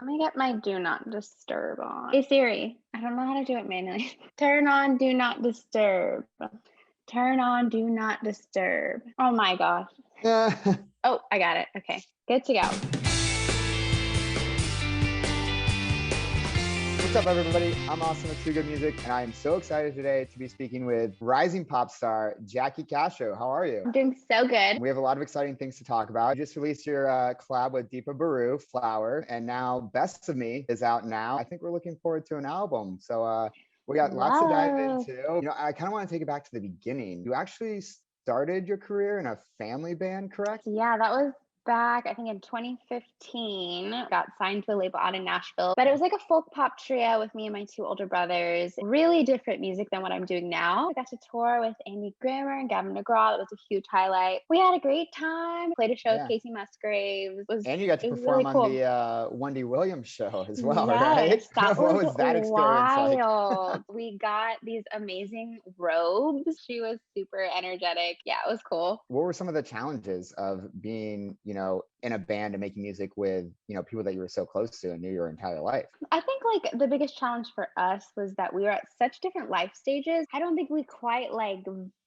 Let me get my do not disturb on. Hey Siri, I don't know how to do it manually. Turn on do not disturb. Turn on do not disturb. Oh my gosh. Oh, I got it. Okay, good to go. What's up, everybody? I'm Austin with Too Good Music, and I am so excited today to be speaking with rising pop star Jackie Castro. How are you? I'm doing so good. We have a lot of exciting things to talk about. You just released your collab with Deepa Baru, Flower, and now Best of Me is out now. I think we're looking forward to an album. So we got lots to dive into. I kind of want to take it back to the beginning. You actually started your career in a family band, correct? Yeah, that was back, I think in 2015, got signed to a label out in Nashville, but it was like a folk pop trio with me and my two older brothers. Really different music than what I'm doing now. I got to tour with Andy Grammer and Gavin DeGraw. That was a huge highlight. We had a great time. Played a show with Casey Musgraves. And you got to perform really cool on the Wendy Williams show as well, yes, right? That What was that experience wild. like? We got these amazing robes. She was super energetic. Yeah, it was cool. What were some of the challenges of being, in a band and making music with, people that you were so close to and knew your entire life? I think like the biggest challenge for us was that we were at such different life stages. I don't think we quite like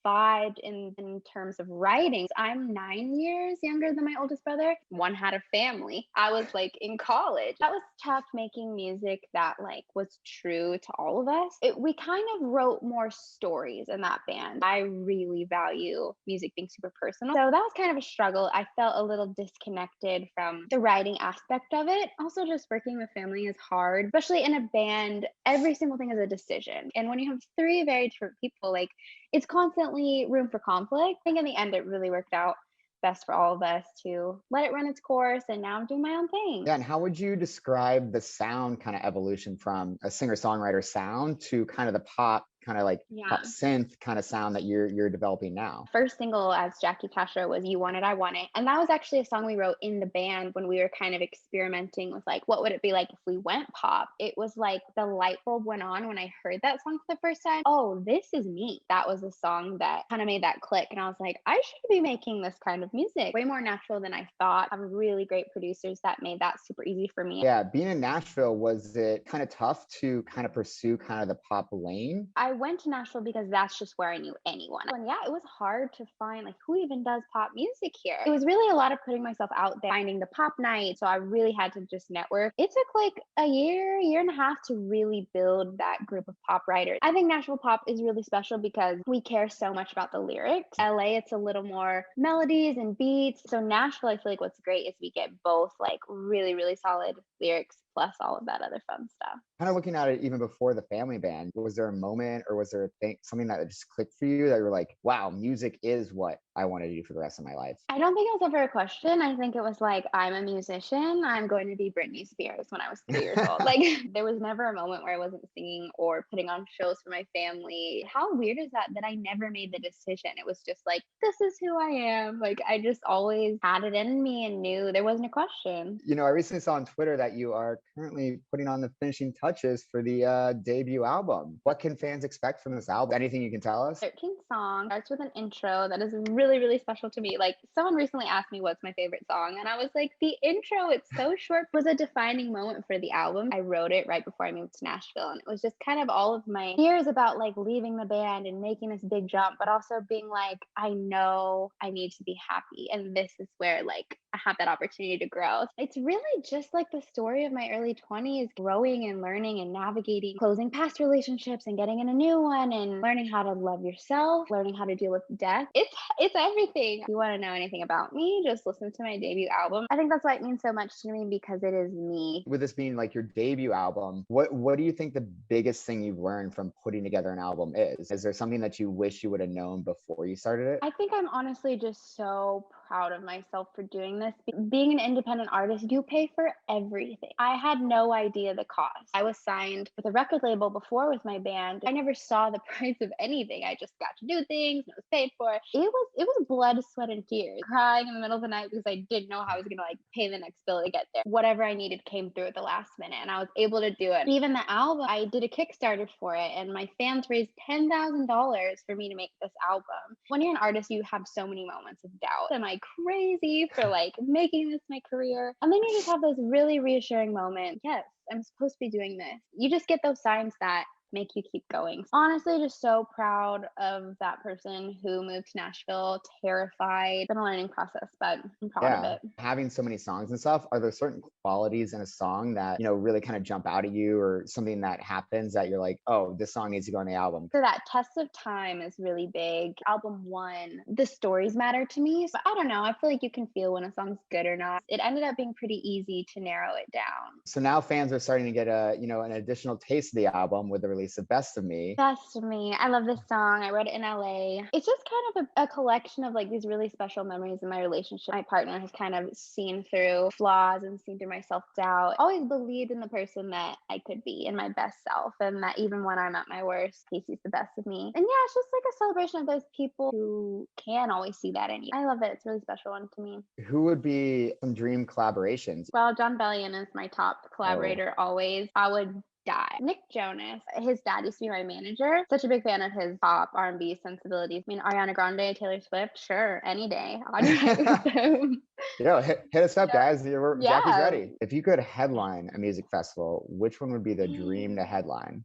vibed in terms of writing. I'm 9 years younger than my oldest brother. One had a family. I was like in college. That was tough making music that like was true to all of us. We kind of wrote more stories in that band. I really value music being super personal. So that was kind of a struggle. I felt a little disconnected from the writing aspect of it. Also, just working with family is hard, especially in a band. Every single thing is a decision. And when you have three very different people, like it's constantly room for conflict. I think in the end, it really worked out best for all of us to let it run its course. And now I'm doing my own thing. Yeah. And how would you describe the sound kind of evolution from a singer-songwriter sound to kind of the pop, kind of like pop synth kind of sound that you're developing now? First single as Jackie Castro was You Want It, I Want It. And that was actually a song we wrote in the band when we were kind of experimenting with like, what would it be like if we went pop? It was like the light bulb went on when I heard that song for the first time. Oh, this is me. That was a song that kind of made that click. And I was like, I should be making this kind of music. Way more natural than I thought. I have really great producers that made that super easy for me. Yeah. Being in Nashville, was it kind of tough to kind of pursue kind of the pop lane? I went to Nashville because that's just where I knew anyone. And yeah, it was hard to find like who even does pop music here. It was really a lot of putting myself out there, finding the pop night. So I really had to just network. It took like a year and a half to really build that group of pop writers. I think Nashville pop is really special because we care so much about the lyrics. LA, it's a little more melodies and beats. So Nashville, I feel like what's great is we get both like really, really solid lyrics plus all of that other fun stuff. Kind of looking at it even before the family band, was there a moment or was there something that just clicked for you that you were like, wow, music is what I want to do for the rest of my life? I don't think it was ever a question. I think it was like, I'm a musician. I'm going to be Britney Spears when I was 3 years old. Like there was never a moment where I wasn't singing or putting on shows for my family. How weird is that I never made the decision? It was just like, this is who I am. Like I just always had it in me and knew there wasn't a question. I recently saw on Twitter that you are currently putting on the finishing touches for the debut album. What can fans expect from this album? Anything you can tell us? 13 songs, starts with an intro that is really, really special to me. Like someone recently asked me what's my favorite song, and I was like, the intro, it's so short, was a defining moment for the album. I wrote it right before I moved to Nashville, and it was just kind of all of my fears about like leaving the band and making this big jump, but also being like, I know I need to be happy, and this is where like I have that opportunity to grow. It's really just like the story of my early 20s, growing and learning and navigating closing past relationships and getting in a new one and learning how to love yourself, learning how to deal with death. It's everything. If you want to know anything about me, just listen to my debut album. I think that's why it means so much to me, because it is me. With this being like your debut album, what do you think the biggest thing you've learned from putting together an album is? Is there something that you wish you would have known before you started it? I think I'm honestly just so proud of myself for doing this. Being an independent artist, you pay for everything. I had no idea the cost. I was signed with a record label before with my band. I never saw the price of anything. I just got to do things and it was paid for. It was blood, sweat, and tears. Crying in the middle of the night because I didn't know how I was gonna like pay the next bill to get there. Whatever I needed came through at the last minute, and I was able to do it. Even the album, I did a Kickstarter for it, and my fans raised $10,000 for me to make this album. When you're an artist, you have so many moments of doubt. Am I crazy for like making this my career. And then you just have those really reassuring moments. Yes, I'm supposed to be doing this. You just get those signs that make you keep going. Honestly, just so proud of that person who moved to Nashville, terrified. It's been a learning process, but I'm proud of Yeah. it. Having so many songs and stuff, are there certain qualities in a song that, really kind of jump out at you, or something that happens that you're like, oh, this song needs to go on the album? So that test of time is really big. Album one, the stories matter to me. So I don't know. I feel like you can feel when a song's good or not. It ended up being pretty easy to narrow it down. So now fans are starting to get an additional taste of the album with the release of Best of Me. Best of Me. I love this song. I wrote it in LA. It's just kind of a collection of like these really special memories in my relationship. My partner has kind of seen through flaws and seen through my self-doubt. Always believed in the person that I could be, in my best self, and that even when I'm at my worst, he sees the best of me. And yeah, it's just like a celebration of those people who can always see that in you. I love it. It's a really special one to me. Who would be some dream collaborations? Well, John Bellion is my top collaborator always. I would die. Nick Jonas, his dad used to be my manager. Such a big fan of his pop R&B sensibilities. I mean, Ariana Grande, Taylor Swift, sure, any day. I'll do them. Hit us up, guys. Jackie's Yeah. ready. If you could headline a music festival, which one would be the dream to headline?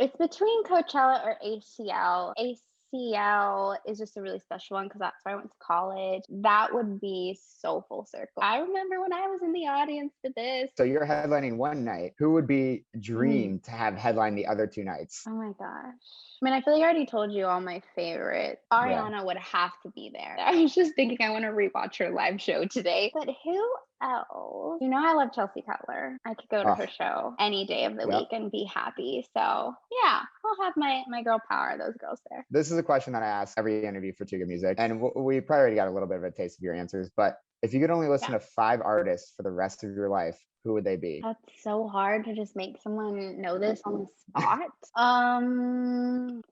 It's between Coachella or ACL. ACL is just a really special one because that's where I went to college. That would be so full circle. I remember when I was in the audience for this. So you're headlining one night. Who would be dream to have headline the other two nights? Oh my gosh. I mean, I feel like I already told you all my favorites. Ariana would have to be there. I was just thinking I want to rewatch her live show today. But who else? I love Chelsea Cutler. I could go to her show any day of the week and be happy. So yeah, I'll have my girl power, those girls there. This is a question that I ask every interview for Too Good Music. And we probably already got a little bit of a taste of your answers. But if you could only listen to 5 artists for the rest of your life, who would they be? That's so hard to just make someone know this on the spot.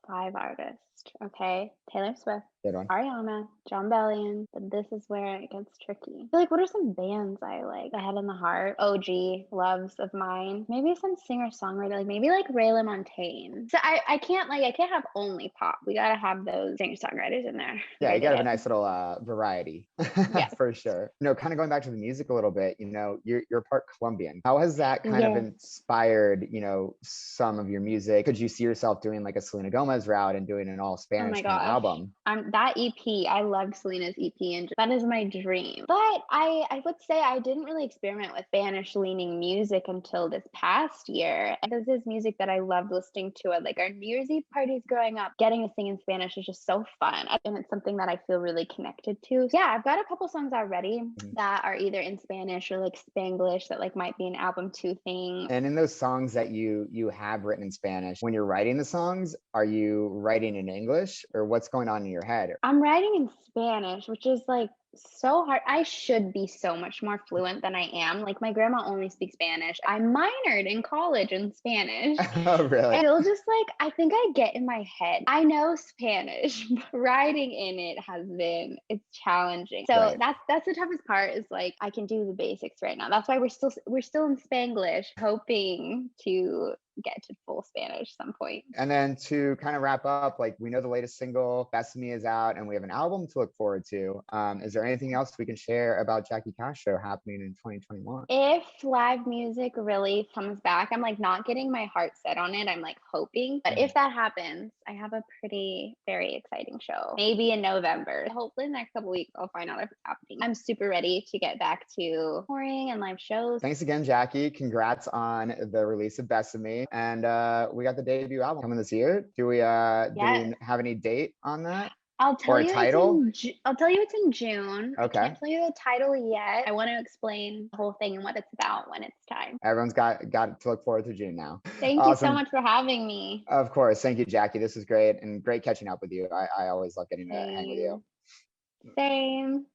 5 artists. Okay. Taylor Swift, Good one. Ariana, John Bellion. But this is where it gets tricky. I feel like, what are some bands I like? I Head in the Heart, OG, loves of mine. Maybe some singer-songwriter, like maybe like Rayla Montaigne. So I can't have only pop. We gotta have those singer-songwriters in there. Yeah, you gotta have a nice little variety. Yeah. For sure. Kind of going back to the music a little bit, you're part Colombian. How has that kind of inspired, some of your music? Could you see yourself doing like a Selena Gomez route and doing an all Spanish kind of album? That EP, I loved Selena's EP, and that is my dream. But I would say I didn't really experiment with Spanish-leaning music until this past year. This is music that I loved listening to at like our New Year's Eve parties growing up. Getting to sing in Spanish is just so fun, and it's something that I feel really connected to. So yeah, I've got a couple songs already that are either in Spanish or like Spanglish that like might be an album 2 thing. And in those songs that you have written in Spanish, when you're writing the songs, are you writing in English, or what's going on in your head? I'm writing in Spanish, which is like so hard. I should be so much more fluent than I am. Like, my grandma only speaks Spanish. I minored in college in Spanish. Oh, really? And it'll just like, I think I get in my head. I know Spanish, but writing in it it's challenging. So that's the toughest part, is like, I can do the basics right now. That's why we're still in Spanglish, hoping to get to full Spanish some point. And then to kind of wrap up, like, we know the latest single, Best of Me, is out, and we have an album to look forward to. Is there anything else we can share about Jackie Castro happening in 2021? If live music really comes back, I'm like not getting my heart set on it. I'm like hoping. But if that happens, I have a very exciting show. Maybe in November. Hopefully in the next couple weeks, I'll find out if it's happening. I'm super ready to get back to touring and live shows. Thanks again, Jackie. Congrats on the release of Best of Me. And we got the debut album coming this year. Do we have any date on that? I'll tell you title? it's in June. Okay. I can't tell you the title yet. I want to explain the whole thing and what it's about when it's time. Everyone's got to look forward to June now. Thank you so much for having me. Of course. Thank you, Jackie. This was great, and great catching up with you. I always love getting to hang with you. Same.